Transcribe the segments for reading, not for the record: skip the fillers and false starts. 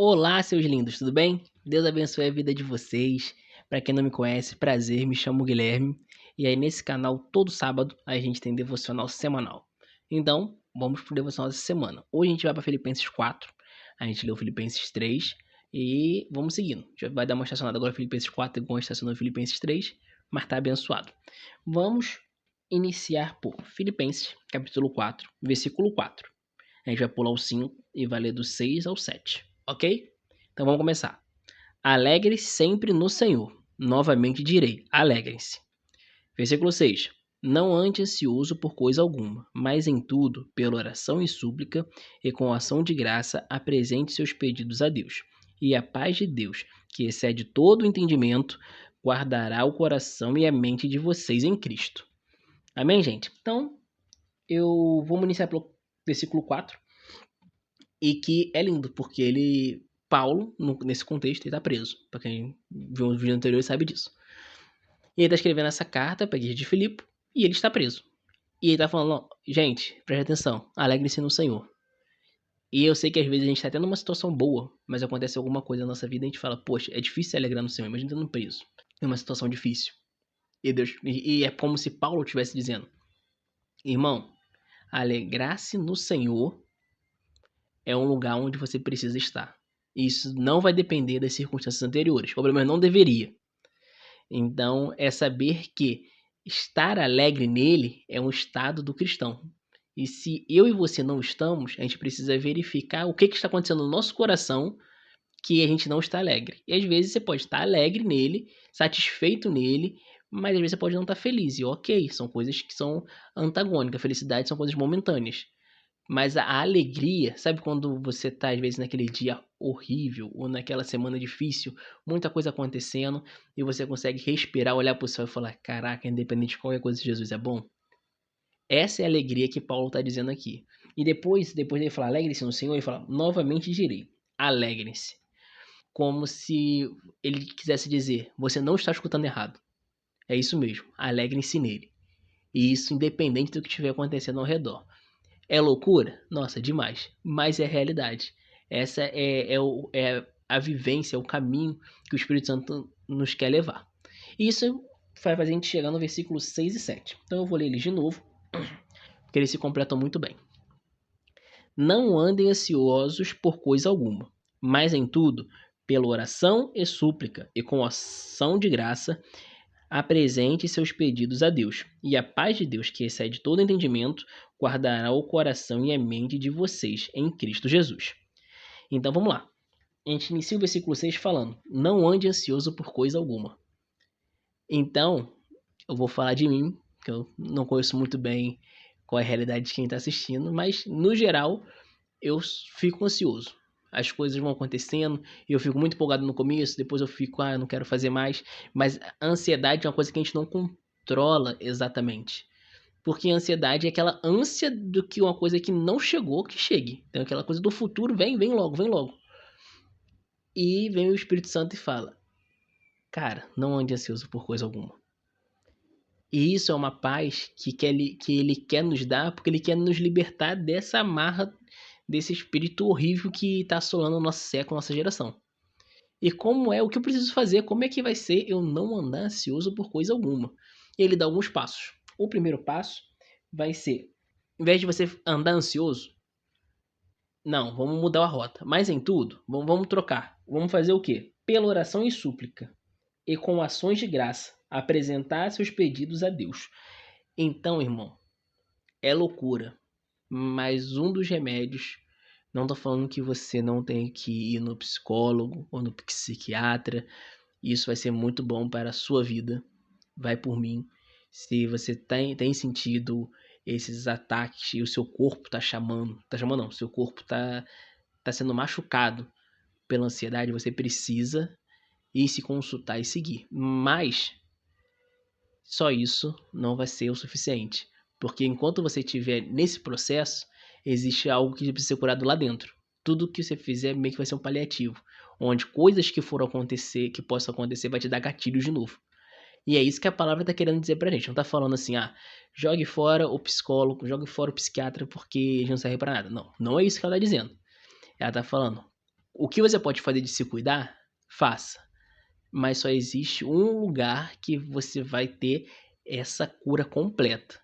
Olá, seus lindos, tudo bem? Deus abençoe a vida de vocês. Para quem não me conhece, prazer, me chamo Guilherme. E aí, nesse canal, todo sábado, a gente tem devocional semanal. Então, vamos pro devocional dessa semana. Hoje a gente vai para Filipenses 4. A gente leu Filipenses 3 e vamos seguindo. A gente vai dar uma estacionada agora em Filipenses 4, igual a gente estacionou em Filipenses 3, mas tá abençoado. Vamos iniciar por Filipenses, capítulo 4, versículo 4. A gente vai pular o 5 e vai ler do 6 ao 7, ok? Então vamos começar. Alegre-se sempre no Senhor. Novamente direi, alegrem-se. Versículo 6. Não ande ansioso por coisa alguma, mas em tudo, pela oração e súplica, e com ação de graça, apresente seus pedidos a Deus. E a paz de Deus, que excede todo o entendimento, guardará o coração e a mente de vocês em Cristo. Amém, gente? Então, vamos iniciar pelo versículo 4. E que é lindo, porque Paulo, nesse contexto, ele tá preso. Pra quem viu o vídeo anterior sabe disso. E ele tá escrevendo essa carta pra igreja de Filipe e ele está preso. E ele tá falando, ó, gente, preste atenção, alegre-se no Senhor. E eu sei que às vezes a gente tá tendo uma situação boa, mas acontece alguma coisa na nossa vida e a gente fala, poxa, é difícil se alegrar no Senhor, imagina estando preso. É uma situação difícil. E é como se Paulo estivesse dizendo, irmão, alegrar-se no Senhor é um lugar onde você precisa estar. Isso não vai depender das circunstâncias anteriores, ou pelo menos não deveria. Então, é saber que estar alegre nele é um estado do cristão. E se eu e você não estamos, a gente precisa verificar o que está acontecendo no nosso coração que a gente não está alegre. E às vezes você pode estar alegre nele, satisfeito nele, mas às vezes você pode não estar feliz. E ok, são coisas que são antagônicas. A felicidade são coisas momentâneas. Mas a alegria, sabe quando você tá às vezes naquele dia horrível ou naquela semana difícil, muita coisa acontecendo e você consegue respirar, olhar pro céu e falar: "Caraca, independente de qualquer coisa, Jesus é bom". Essa é a alegria que Paulo tá dizendo aqui. E depois ele falar: "Alegre-se no Senhor", ele fala: "Novamente direi: alegrem-se". Como se ele quisesse dizer: "Você não está escutando errado. É isso mesmo, alegrem-se nele". E isso independente do que estiver acontecendo ao redor. É loucura? Nossa, demais. Mas é realidade. Essa é a vivência, é o caminho que o Espírito Santo nos quer levar. E isso vai fazer a gente chegar no versículo 6 e 7. Então eu vou ler eles de novo, porque eles se completam muito bem. Não andem ansiosos por coisa alguma, mas em tudo, pela oração e súplica, e com ação de graça, apresente seus pedidos a Deus, e a paz de Deus, que excede todo entendimento, guardará o coração e a mente de vocês em Cristo Jesus. Então vamos lá. A gente inicia o versículo 6 falando: Não ande ansioso por coisa alguma. Então, eu vou falar de mim, que eu não conheço muito bem qual é a realidade de quem está assistindo, mas no geral eu fico ansioso. As coisas vão acontecendo e eu fico muito empolgado no começo, depois eu fico, eu não quero fazer mais. Mas a ansiedade é uma coisa que a gente não controla exatamente. Porque a ansiedade é aquela ânsia do que uma coisa que não chegou, que chegue. Então aquela coisa do futuro, vem logo, vem logo. E vem o Espírito Santo e fala, cara, não ande ansioso por coisa alguma. E isso é uma paz que ele quer nos dar, porque ele quer nos libertar dessa amarra, desse espírito horrível que está assolando o nosso século, a nossa geração. E como é, o que eu preciso fazer, como é que vai ser eu não andar ansioso por coisa alguma? E ele dá alguns passos. O primeiro passo vai ser, em vez de você andar ansioso, não, vamos mudar a rota. Mas em tudo, vamos trocar. Vamos fazer o quê? Pela oração e súplica, e com ações de graça, apresentar seus pedidos a Deus. Então, irmão, é loucura, mas um dos remédios, não tô falando que você não tem que ir no psicólogo ou no psiquiatra, isso vai ser muito bom para a sua vida, vai por mim. Se você tem sentido esses ataques e o seu corpo tá chamando não, seu corpo tá sendo machucado pela ansiedade, você precisa ir se consultar e seguir. Mas só isso não vai ser o suficiente. Porque enquanto você estiver nesse processo, existe algo que precisa ser curado lá dentro. Tudo que você fizer meio que vai ser um paliativo. Onde coisas que foram acontecer, que possam acontecer, vai te dar gatilhos de novo. E é isso que a palavra tá querendo dizer pra gente. Não tá falando assim, jogue fora o psicólogo, jogue fora o psiquiatra porque ele não serve pra nada. Não, não é isso que ela tá dizendo. Ela tá falando, O que você pode fazer de se cuidar, faça. Mas só existe um lugar que você vai ter essa cura completa,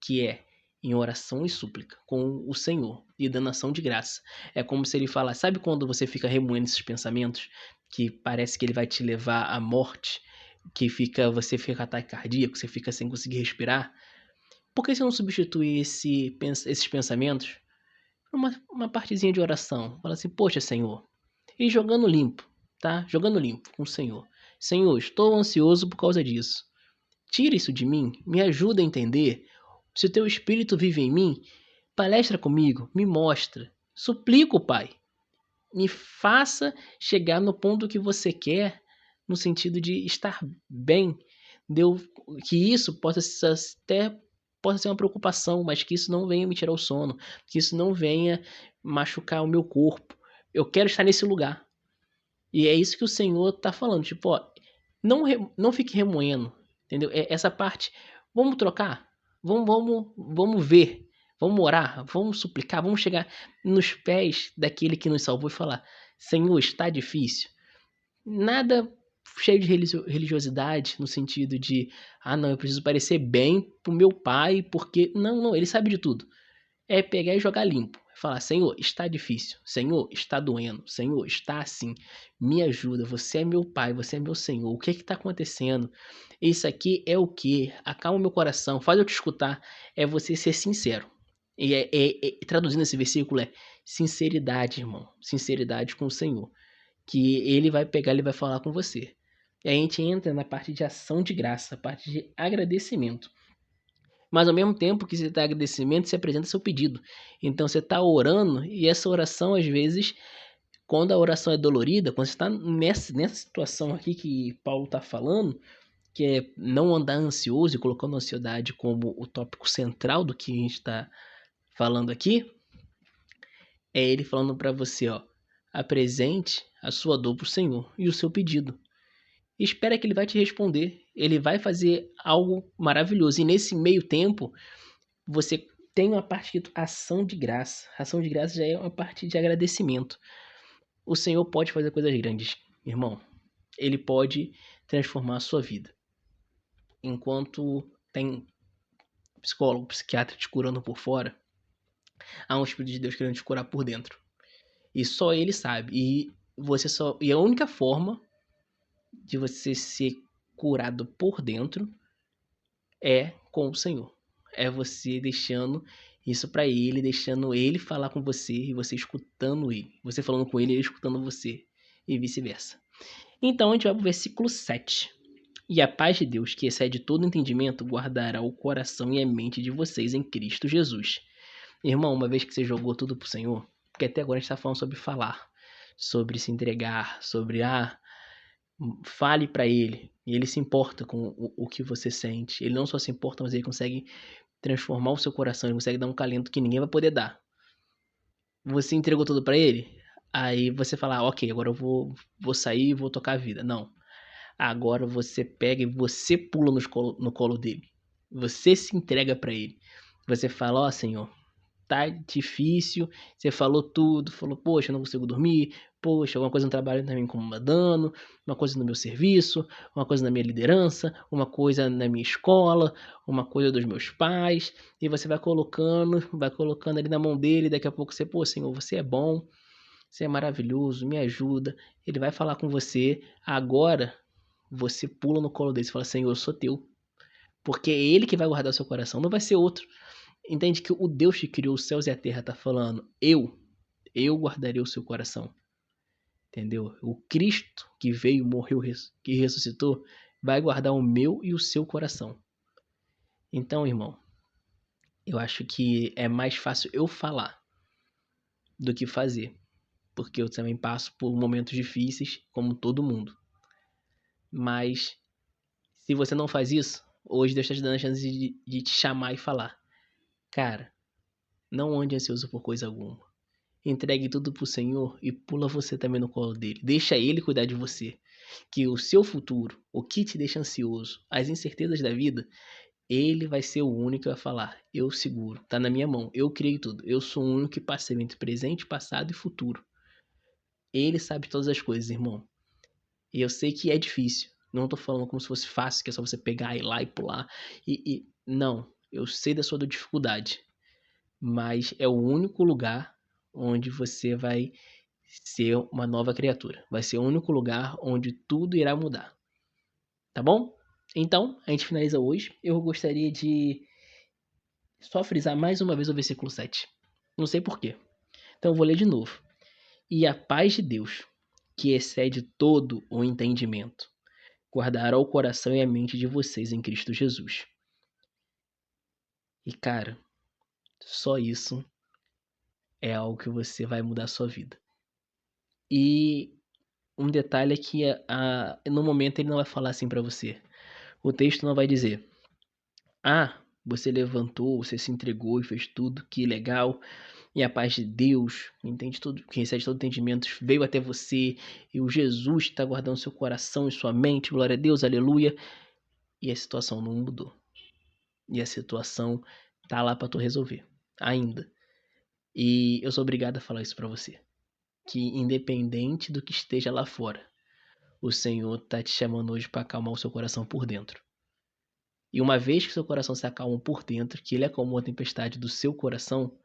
que é em oração e súplica com o Senhor e dando ação de graça. É como se ele falasse, sabe quando você fica remoendo esses pensamentos que parece que ele vai te levar à morte, que você fica com ataque cardíaco, você fica sem conseguir respirar? Por que você não substitui esses pensamentos por uma partezinha de oração? Fala assim, poxa, Senhor, e jogando limpo, tá? Jogando limpo com o Senhor. Senhor, estou ansioso por causa disso. Tira isso de mim, me ajuda a entender. Se o teu espírito vive em mim, palestra comigo, me mostra. Suplico, Pai, me faça chegar no ponto que você quer, no sentido de estar bem. Deu que isso possa ser uma preocupação, mas que isso não venha me tirar o sono, que isso não venha machucar o meu corpo. Eu quero estar nesse lugar. E é isso que o Senhor tá falando, tipo, ó, não fique remoendo, entendeu? Essa parte, vamos trocar, vamos ver, vamos orar, vamos suplicar, vamos chegar nos pés daquele que nos salvou e falar, Senhor, está difícil. Nada cheio de religiosidade, no sentido de, não, eu preciso parecer bem pro meu pai, porque, não, ele sabe de tudo. É pegar e jogar limpo. Falar, Senhor, está difícil. Senhor, está doendo. Senhor, está assim. Me ajuda. Você é meu pai, você é meu Senhor. O que está acontecendo? Isso aqui é o quê? Acalma meu coração. Faz eu te escutar. É você ser sincero. E traduzindo esse versículo é sinceridade, irmão. Sinceridade com o Senhor. Que ele vai pegar, ele vai falar com você. E aí a gente entra na parte de ação de graça, a parte de agradecimento. Mas ao mesmo tempo que você está agradecimento, você apresenta seu pedido. Então você está orando e essa oração, às vezes, quando a oração é dolorida, quando você está nessa situação aqui que Paulo está falando, que é não andar ansioso e colocando a ansiedade como o tópico central do que a gente está falando aqui, é ele falando para você, ó, apresente a sua dor para o Senhor e o seu pedido. E espera que ele vai te responder. Ele vai fazer algo maravilhoso. E nesse meio tempo, você tem uma parte de ação de graça. Ação de graça já é uma parte de agradecimento. O Senhor pode fazer coisas grandes, irmão. Ele pode transformar a sua vida. Enquanto tem psicólogo, psiquiatra te curando por fora, há um Espírito de Deus querendo te curar por dentro. E só ele sabe. E a única forma de você ser curado por dentro é com o Senhor. É você deixando isso pra ele, deixando ele falar com você e você escutando ele. Você falando com ele e ele escutando você. E vice-versa. Então a gente vai pro versículo 7. E a paz de Deus, que excede todo entendimento, guardará o coração e a mente de vocês em Cristo Jesus. Irmão, uma vez que você jogou tudo pro Senhor, porque até agora a gente tá falando sobre falar, sobre se entregar, sobre fale pra ele. E ele se importa com o que você sente. Ele não só se importa, mas ele consegue transformar o seu coração, ele consegue dar um calento que ninguém vai poder dar. Você entregou tudo pra ele, aí você fala, ok, agora eu vou sair e vou tocar a vida. Não. Agora você pega e você pula no colo dele. Você se entrega pra ele. Você fala, ó, Senhor, tá difícil, você falou tudo, falou, poxa, eu não consigo dormir, poxa, alguma coisa no trabalho tá me incomodando, uma coisa no meu serviço, uma coisa na minha liderança, uma coisa na minha escola, uma coisa dos meus pais, e você vai colocando ali na mão dele, daqui a pouco você, pô, Senhor, você é bom, você é maravilhoso, me ajuda, ele vai falar com você, agora você pula no colo dele e fala, Senhor, eu sou teu, porque é ele que vai guardar o seu coração, não vai ser outro. Entende que o Deus que criou os céus e a terra está falando, eu guardarei o seu coração. Entendeu? O Cristo que veio, morreu, que ressuscitou, vai guardar o meu e o seu coração. Então, irmão, eu acho que é mais fácil eu falar do que fazer. Porque eu também passo por momentos difíceis, como todo mundo. Mas, se você não faz isso, hoje Deus está te dando a chance de te chamar e falar. Cara, não ande ansioso por coisa alguma. Entregue tudo pro Senhor e pula você também no colo dele. Deixa ele cuidar de você. Que o seu futuro, o que te deixa ansioso, as incertezas da vida, ele vai ser o único que vai falar. Eu seguro, tá na minha mão, eu criei tudo. Eu sou o único que passei entre presente, passado e futuro. Ele sabe todas as coisas, irmão. E eu sei que é difícil. Não tô falando como se fosse fácil, que é só você pegar, ir lá e pular. Não, eu sei da sua dificuldade. Mas é o único lugar onde você vai ser uma nova criatura. Vai ser o único lugar onde tudo irá mudar. Tá bom? Então, a gente finaliza hoje. Eu gostaria de só frisar mais uma vez o versículo 7. Não sei porquê. Então eu vou ler de novo. E a paz de Deus, que excede todo o entendimento, guardará o coração e a mente de vocês em Cristo Jesus. E cara, só isso é algo que você vai mudar a sua vida. E um detalhe é que no momento ele não vai falar assim pra você. O texto não vai dizer: ah, você levantou, você se entregou e fez tudo, que legal. E a paz de Deus, entende tudo, que excede todo entendimento, veio até você. E o Jesus está guardando seu coração e sua mente. Glória a Deus, aleluia. E a situação não mudou. E a situação tá lá para tu resolver, ainda. E eu sou obrigado a falar isso para você. Que independente do que esteja lá fora, o Senhor tá te chamando hoje para acalmar o seu coração por dentro. E uma vez que seu coração se acalma por dentro, que ele acalmou a tempestade do seu coração,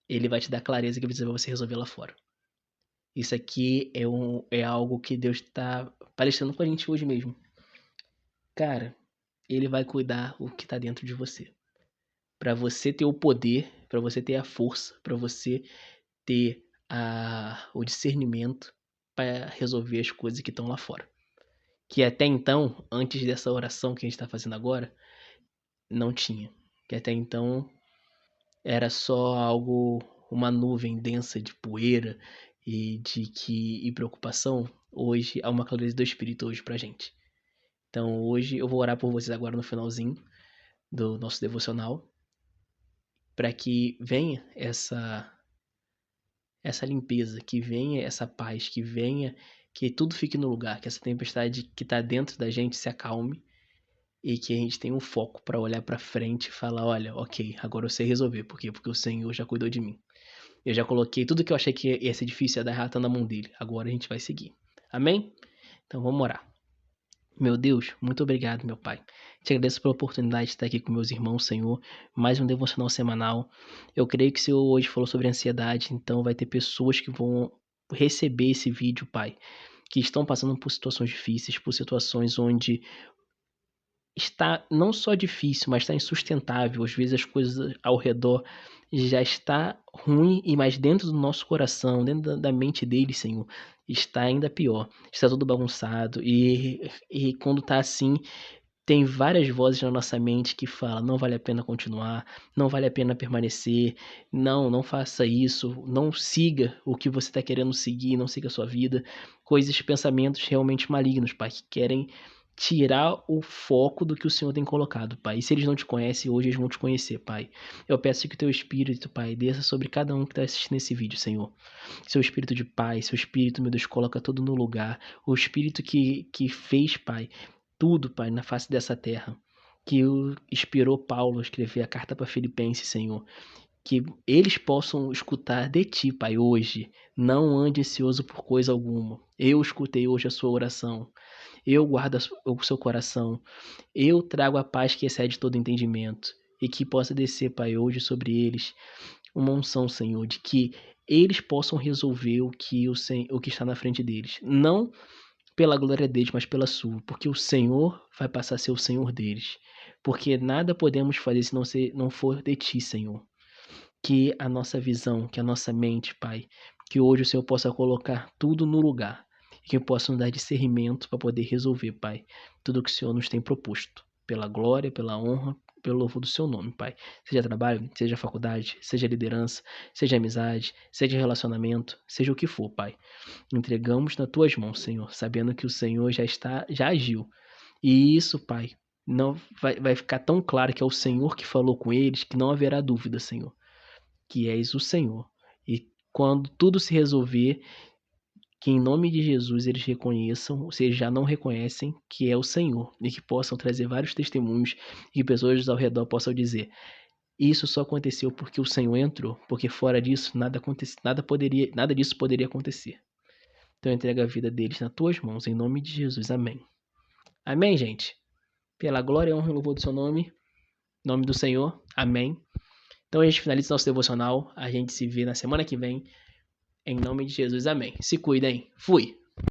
ele vai te dar clareza que precisa você resolver lá fora. Isso aqui é algo que Deus está palestrando com a gente hoje mesmo. Cara, ele vai cuidar o que tá dentro de você. Para você ter o poder, para você ter a força, para você ter o discernimento para resolver as coisas que estão lá fora. Que até então, antes dessa oração que a gente está fazendo agora, não tinha. Que até então era só algo, uma nuvem densa de poeira e preocupação. Hoje há uma clareza do Espírito hoje pra gente. Então hoje eu vou orar por vocês agora no finalzinho do nosso devocional, para que venha essa limpeza, que venha essa paz, que venha que tudo fique no lugar, que essa tempestade que está dentro da gente se acalme e que a gente tenha um foco para olhar para frente e falar, olha, ok, agora eu sei resolver. Por quê? Porque o Senhor já cuidou de mim. Eu já coloquei tudo que eu achei que ia ser difícil, ia dar errado na mão dele. Agora a gente vai seguir. Amém? Então vamos orar. Meu Deus, muito obrigado, meu Pai. Te agradeço pela oportunidade de estar aqui com meus irmãos, Senhor. Mais um devocional semanal. Eu creio que o Senhor hoje falou sobre ansiedade, então vai ter pessoas que vão receber esse vídeo, Pai, que estão passando por situações difíceis, por situações onde está não só difícil, mas está insustentável. Às vezes as coisas ao redor já está ruim, e mais dentro do nosso coração, dentro da mente dele, Senhor, está ainda pior. Está tudo bagunçado e quando está assim, tem várias vozes na nossa mente que falam, não vale a pena continuar, não vale a pena permanecer, não faça isso, não siga o que você está querendo seguir, não siga a sua vida. Coisas, pensamentos realmente malignos, Pai, que querem tirar o foco do que o Senhor tem colocado, Pai. E se eles não te conhecem, hoje eles vão te conhecer, Pai. Eu peço que o teu Espírito, Pai, desça sobre cada um que está assistindo esse vídeo, Senhor. Seu Espírito de paz, seu Espírito, meu Deus, coloca tudo no lugar. O Espírito que fez, Pai, tudo, Pai, na face dessa terra. Que inspirou Paulo a escrever a carta para Filipenses, Senhor. Que eles possam escutar de Ti, Pai, hoje. Não ande ansioso por coisa alguma. Eu escutei hoje a sua oração. Eu guardo o seu coração. Eu trago a paz que excede todo entendimento. E que possa descer, Pai, hoje sobre eles uma unção, Senhor, de que eles possam resolver o que está na frente deles. Não pela glória deles, mas pela sua. Porque o Senhor vai passar a ser o Senhor deles. Porque nada podemos fazer se não for de Ti, Senhor. Que a nossa visão, que a nossa mente, Pai, que hoje o Senhor possa colocar tudo no lugar. E que possa nos dar discernimento para poder resolver, Pai, tudo que o Senhor nos tem proposto. Pela glória, pela honra, pelo louvor do seu nome, Pai. Seja trabalho, seja faculdade, seja liderança, seja amizade, seja relacionamento, seja o que for, Pai. Entregamos nas tuas mãos, Senhor, sabendo que o Senhor já agiu. E isso, Pai, não vai ficar tão claro que é o Senhor que falou com eles, que não haverá dúvida, Senhor, que és o Senhor. E quando tudo se resolver, que em nome de Jesus eles reconheçam, se eles já não reconhecem, que é o Senhor, e que possam trazer vários testemunhos e que pessoas ao redor possam dizer: isso só aconteceu porque o Senhor entrou, porque fora disso nada disso poderia acontecer. Então eu entrego a vida deles nas tuas mãos, em nome de Jesus. Amém. Amém, gente? Pela glória, honra e louvor do seu nome, em nome do Senhor. Amém. Então a gente finaliza nosso devocional. A gente se vê na semana que vem. Em nome de Jesus. Amém. Se cuidem. Fui.